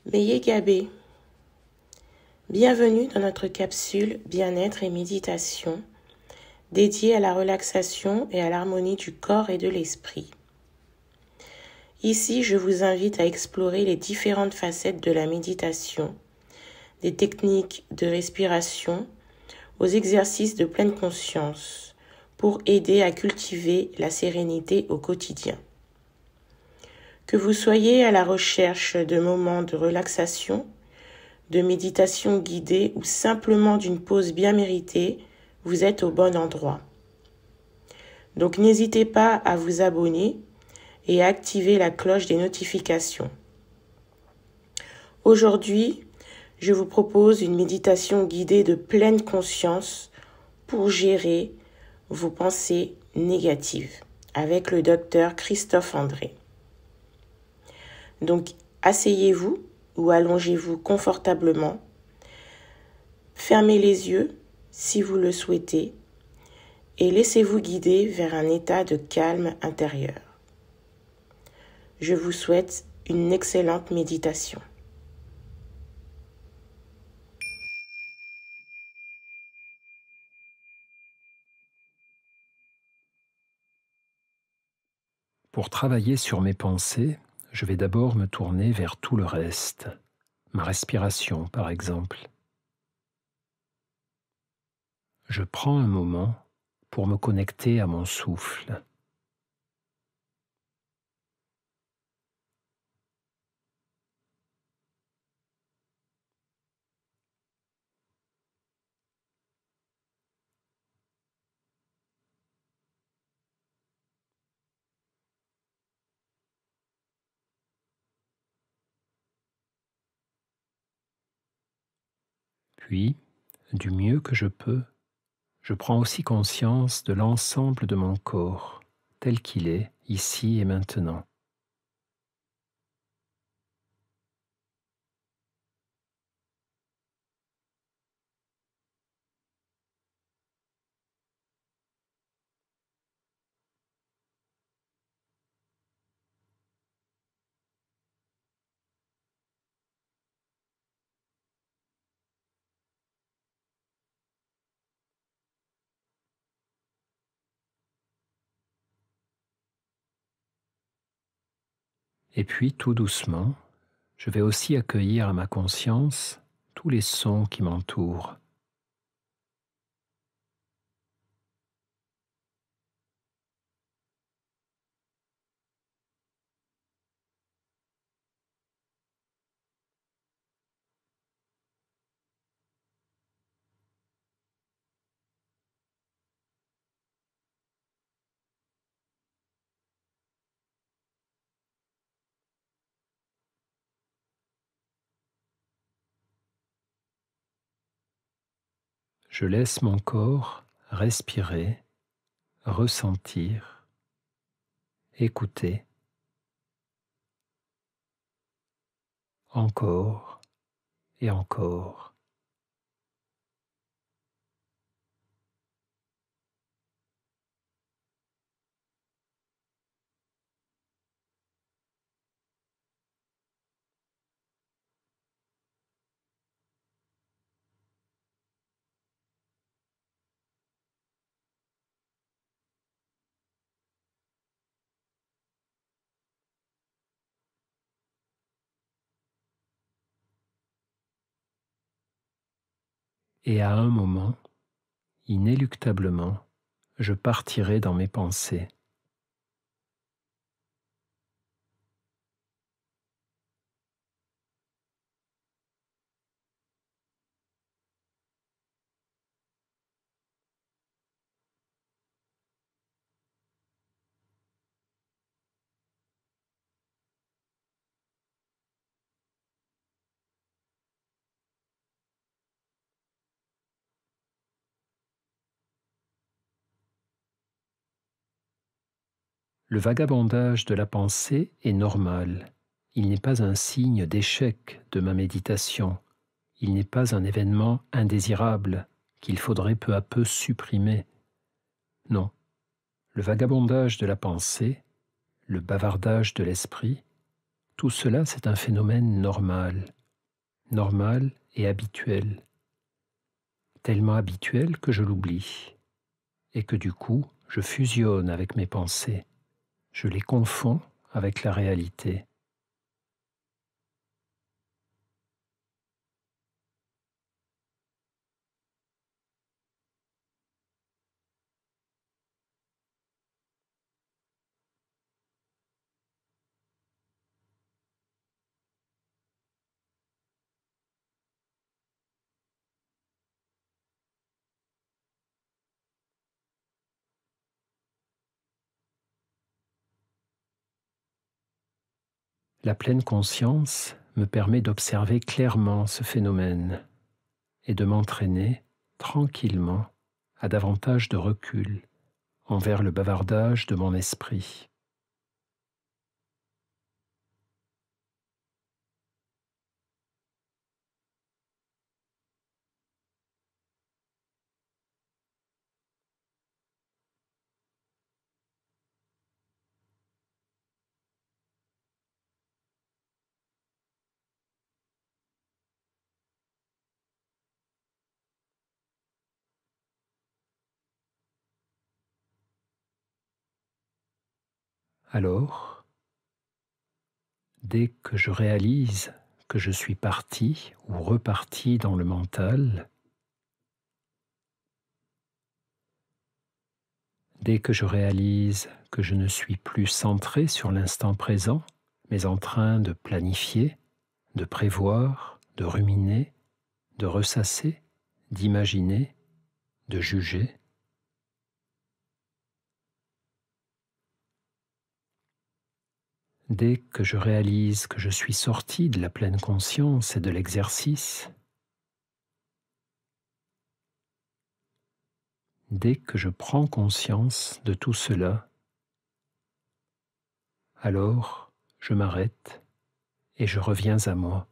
Beye Gabé, bienvenue dans notre capsule Bien-être et méditation dédiée à la relaxation et à l'harmonie du corps et de l'esprit. Ici, je vous invite à explorer les différentes facettes de la méditation, des techniques de respiration aux exercices de pleine conscience pour aider à cultiver la sérénité au quotidien. Que vous soyez à la recherche de moments de relaxation, de méditation guidée ou simplement d'une pause bien méritée, vous êtes au bon endroit. Donc n'hésitez pas à vous abonner et à activer la cloche des notifications. Aujourd'hui, je vous propose une méditation guidée de pleine conscience pour gérer vos pensées négatives avec le docteur Christophe André. Donc, asseyez-vous ou allongez-vous confortablement. Fermez les yeux si vous le souhaitez et laissez-vous guider vers un état de calme intérieur. Je vous souhaite une excellente méditation. Pour travailler sur mes pensées, je vais d'abord me tourner vers tout le reste, ma respiration par exemple. Je prends un moment pour me connecter à mon souffle. Puis, du mieux que je peux, je prends aussi conscience de l'ensemble de mon corps, tel qu'il est, ici et maintenant. Et puis, tout doucement, je vais aussi accueillir à ma conscience tous les sons qui m'entourent. Je laisse mon corps respirer, ressentir, écouter, encore et encore. Et à un moment, inéluctablement, je partirai dans mes pensées. Le vagabondage de la pensée est normal. Il n'est pas un signe d'échec de ma méditation. Il n'est pas un événement indésirable qu'il faudrait peu à peu supprimer. Non, le vagabondage de la pensée, le bavardage de l'esprit, tout cela c'est un phénomène normal, normal et habituel, tellement habituel que je l'oublie, et que du coup, je fusionne avec mes pensées, je les confonds avec la réalité. La pleine conscience me permet d'observer clairement ce phénomène et de m'entraîner tranquillement à davantage de recul envers le bavardage de mon esprit. Alors, dès que je réalise que je suis parti ou reparti dans le mental, dès que je réalise que je ne suis plus centré sur l'instant présent, mais en train de planifier, de prévoir, de ruminer, de ressasser, d'imaginer, de juger, dès que je réalise que je suis sorti de la pleine conscience et de l'exercice, dès que je prends conscience de tout cela, alors je m'arrête et je reviens à moi.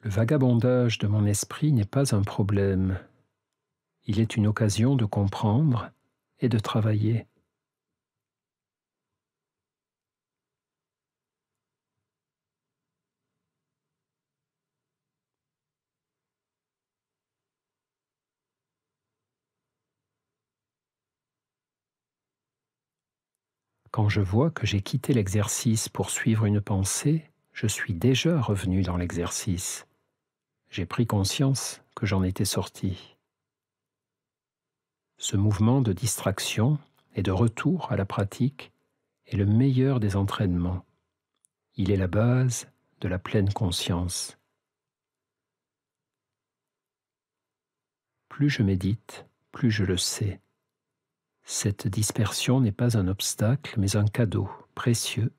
Le vagabondage de mon esprit n'est pas un problème. Il est une occasion de comprendre et de travailler. Quand je vois que j'ai quitté l'exercice pour suivre une pensée, je suis déjà revenu dans l'exercice. J'ai pris conscience que j'en étais sorti. Ce mouvement de distraction et de retour à la pratique est le meilleur des entraînements. Il est la base de la pleine conscience. Plus je médite, plus je le sais. Cette dispersion n'est pas un obstacle, mais un cadeau précieux,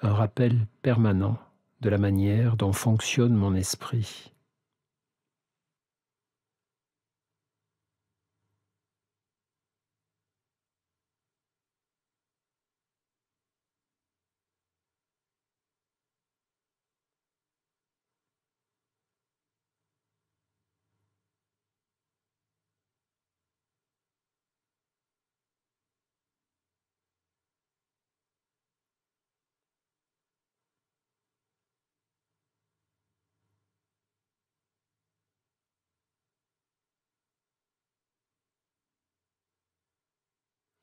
un rappel permanent de la manière dont fonctionne mon esprit.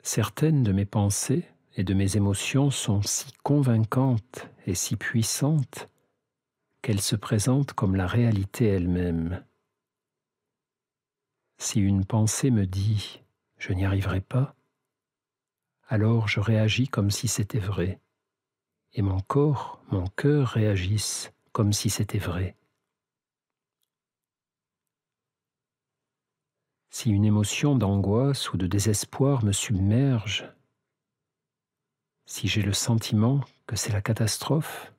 Certaines de mes pensées et de mes émotions sont si convaincantes et si puissantes qu'elles se présentent comme la réalité elle-même. Si une pensée me dit « je n'y arriverai pas », alors je réagis comme si c'était vrai, et mon corps, mon cœur réagissent comme si c'était vrai. Si une émotion d'angoisse ou de désespoir me submerge, Si j'ai le sentiment que c'est la catastrophe,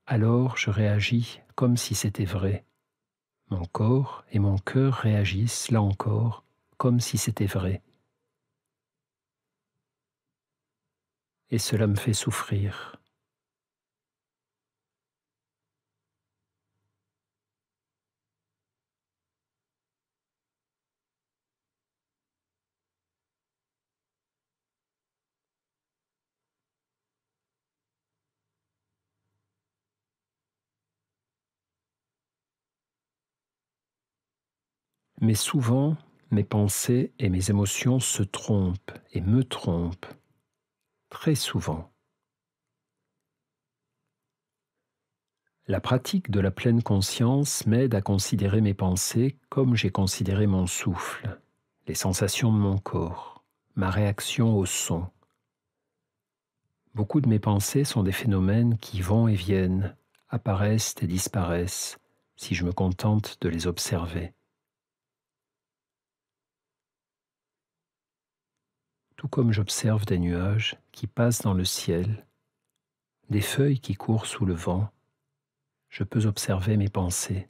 alors je réagis comme si c'était vrai. Mon corps et mon cœur réagissent, là encore, comme si c'était vrai. Et cela me fait souffrir. Mais souvent, mes pensées et mes émotions se trompent et me trompent, très souvent. La pratique de la pleine conscience m'aide à considérer mes pensées comme j'ai considéré mon souffle, les sensations de mon corps, ma réaction au son. Beaucoup de mes pensées sont des phénomènes qui vont et viennent, apparaissent et disparaissent, si je me contente de les observer. Tout comme j'observe des nuages qui passent dans le ciel, des feuilles qui courent sous le vent, je peux observer mes pensées.